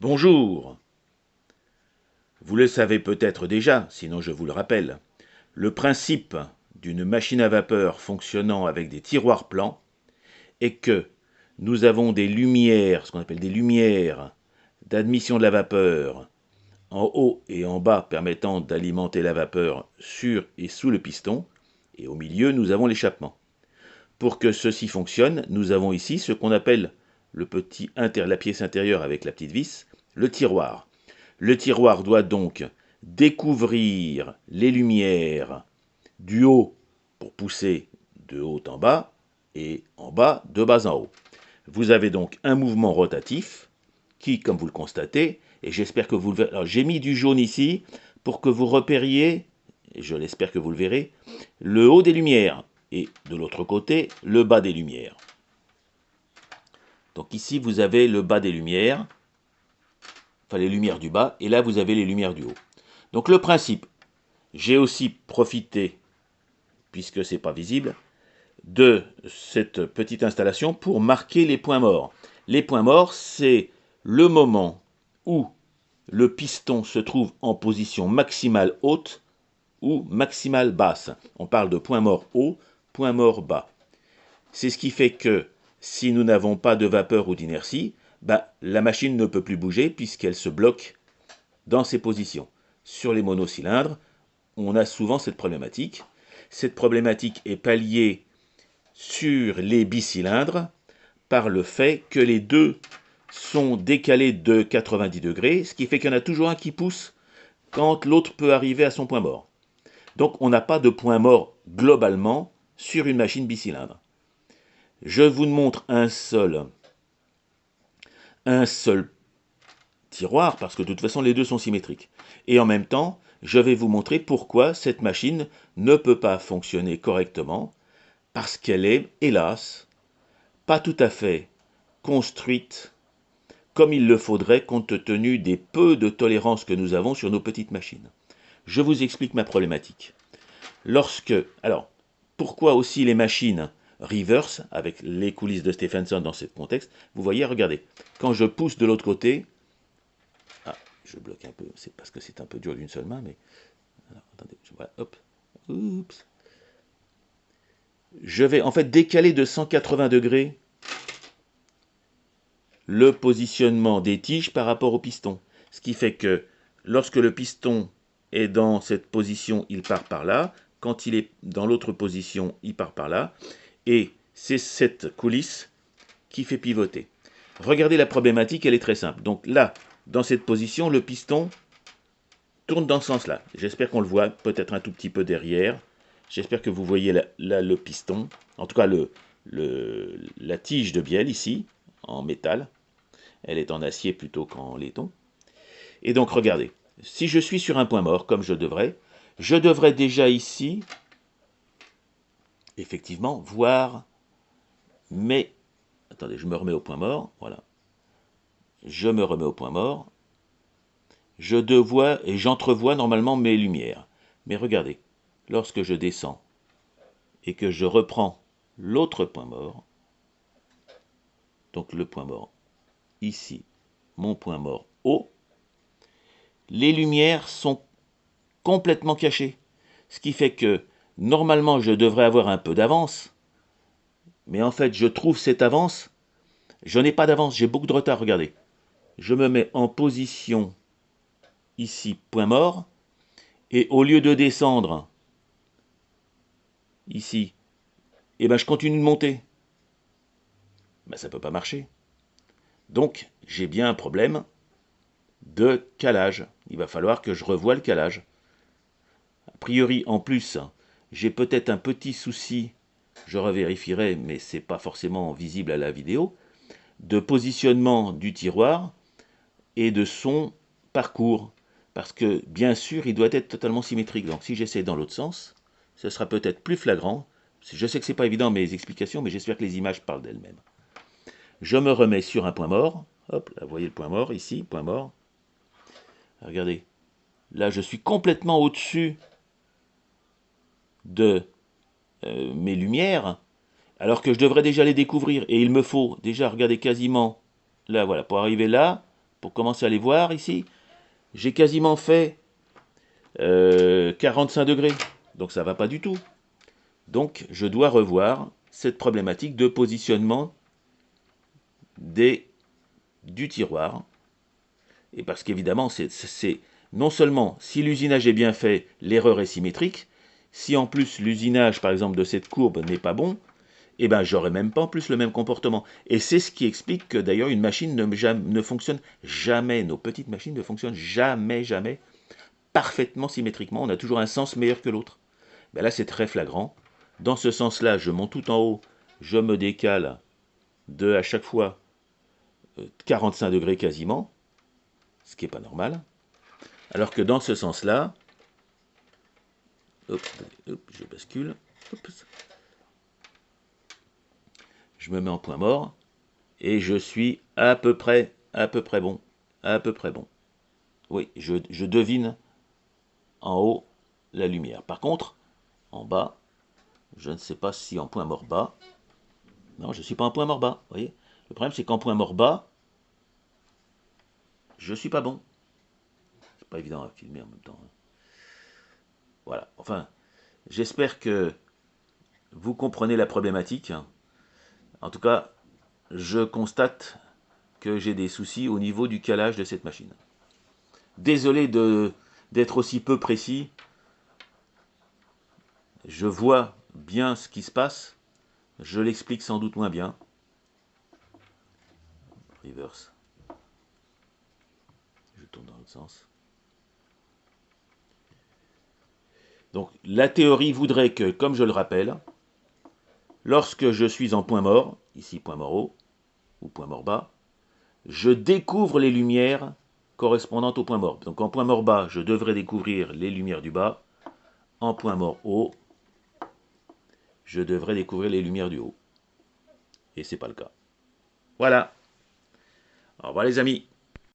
Bonjour. Vous le savez peut-être déjà, sinon je vous le rappelle. Le principe d'une machine à vapeur fonctionnant avec des tiroirs plans est que nous avons des lumières, ce qu'on appelle des lumières d'admission de la vapeur en haut et en bas permettant d'alimenter la vapeur sur et sous le piston, et au milieu nous avons l'échappement. Pour que ceci fonctionne, nous avons ici ce qu'on appelle la pièce intérieure avec la petite vis, le tiroir. Le tiroir doit donc découvrir les lumières du haut pour pousser de haut en bas et en bas de bas en haut. Vous avez donc un mouvement rotatif qui, comme vous le constatez, et j'espère que vous le verrez, alors j'ai mis du jaune ici pour que vous repériez, et je l'espère que vous le verrez, le haut des lumières et de l'autre côté, le bas des lumières. Donc ici, vous avez le bas des lumières, enfin les lumières du bas, et là, vous avez les lumières du haut. Donc le principe, j'ai aussi profité, puisque ce n'est pas visible, de cette petite installation pour marquer les points morts. Les points morts, c'est le moment où le piston se trouve en position maximale haute ou maximale basse. On parle de point mort haut, point mort bas. C'est ce qui fait que si nous n'avons pas de vapeur ou d'inertie, la machine ne peut plus bouger puisqu'elle se bloque dans ses positions. Sur les monocylindres, on a souvent cette problématique. Cette problématique est palliée sur les bicylindres par le fait que les deux sont décalés de 90 degrés, ce qui fait qu'il y en a toujours un qui pousse quand l'autre peut arriver à son point mort. Donc on n'a pas de point mort globalement sur une machine bicylindre. Je vous montre un seul tiroir, parce que de toute façon les deux sont symétriques. Et en même temps, je vais vous montrer pourquoi cette machine ne peut pas fonctionner correctement, parce qu'elle est, hélas, pas tout à fait construite comme il le faudrait compte tenu des peu de tolérance que nous avons sur nos petites machines. Je vous explique ma problématique. Alors, pourquoi aussi les machines reverse, avec les coulisses de Stephenson dans ce contexte, vous voyez, regardez, quand je pousse de l'autre côté, je bloque un peu, c'est parce que c'est un peu dur d'une seule main, mais, alors, attendez, voilà, hop, oups, je vais en fait décaler de 180 degrés le positionnement des tiges par rapport au piston. Ce qui fait que lorsque le piston est dans cette position, il part par là. Quand il est dans l'autre position, il part par là. Et c'est cette coulisse qui fait pivoter. Regardez la problématique, elle est très simple. Donc là, dans cette position, le piston tourne dans ce sens-là. J'espère qu'on le voit, peut-être un tout petit peu derrière. J'espère que vous voyez là le piston, en tout cas la tige de bielle ici, en métal. Elle est en acier plutôt qu'en laiton. Et donc regardez, si je suis sur un point mort, comme je devrais déjà ici, effectivement, voir mes... Attendez, je me remets au point mort, voilà. Je me remets au point mort. Je dois et j'entrevois normalement mes lumières. Mais regardez, lorsque je descends et que je reprends l'autre point mort, donc le point mort ici, mon point mort haut, les lumières sont complètement cachées. Ce qui fait que normalement je devrais avoir un peu d'avance, mais en fait je trouve cette avance, je n'ai pas d'avance, j'ai beaucoup de retard, regardez. Je me mets en position ici, point mort, et au lieu de descendre ici, je continue de monter. Ça ne peut pas marcher. Donc, j'ai bien un problème de calage. Il va falloir que je revoie le calage. A priori, en plus, j'ai peut-être un petit souci, je revérifierai, mais ce n'est pas forcément visible à la vidéo, de positionnement du tiroir et de son parcours. Parce que, bien sûr, il doit être totalement symétrique. Donc, si j'essaie dans l'autre sens, ce sera peut-être plus flagrant. Je sais que ce n'est pas évident mes explications, mais j'espère que les images parlent d'elles-mêmes. Je me remets sur un point mort. Hop, là, vous voyez le point mort, ici, point mort. Regardez, là, je suis complètement au-dessus de mes lumières, alors que je devrais déjà les découvrir. Et il me faut déjà, regardez, quasiment, là, voilà, pour arriver là, pour commencer à les voir ici, j'ai quasiment fait 45 degrés. Donc ça ne va pas du tout. Donc je dois revoir cette problématique de positionnement du tiroir. Et parce qu'évidemment, c'est non seulement si l'usinage est bien fait, l'erreur est symétrique, si en plus l'usinage par exemple de cette courbe n'est pas bon, eh ben j'aurai même pas en plus le même comportement. Et c'est ce qui explique que d'ailleurs une machine ne fonctionne jamais, nos petites machines ne fonctionnent jamais parfaitement symétriquement, on a toujours un sens meilleur que l'autre. Ben là c'est très flagrant. Dans ce sens-là, je monte tout en haut, je me décale de à chaque fois 45 degrés quasiment, ce qui n'est pas normal. Alors que dans ce sens-là, je bascule, je me mets en point mort, et je suis à peu près bon. À peu près bon. Oui, je devine en haut la lumière. Par contre, en bas, je ne sais pas si en point mort bas. Non, je ne suis pas en point mort bas. Vous voyez, le problème, c'est qu'en point mort bas, je ne suis pas bon. C'est pas évident à filmer en même temps. Voilà. Enfin, j'espère que vous comprenez la problématique. En tout cas, je constate que j'ai des soucis au niveau du calage de cette machine. Désolé d'être aussi peu précis. Je vois bien ce qui se passe. Je l'explique sans doute moins bien. Reverse. Je tourne dans l'autre sens. Donc la théorie voudrait que, comme je le rappelle, lorsque je suis en point mort, ici point mort haut ou point mort bas, je découvre les lumières correspondantes au point mort. Donc en point mort bas, je devrais découvrir les lumières du bas. En point mort haut, je devrais découvrir les lumières du haut. Et c'est pas le cas. Voilà. Au revoir les amis.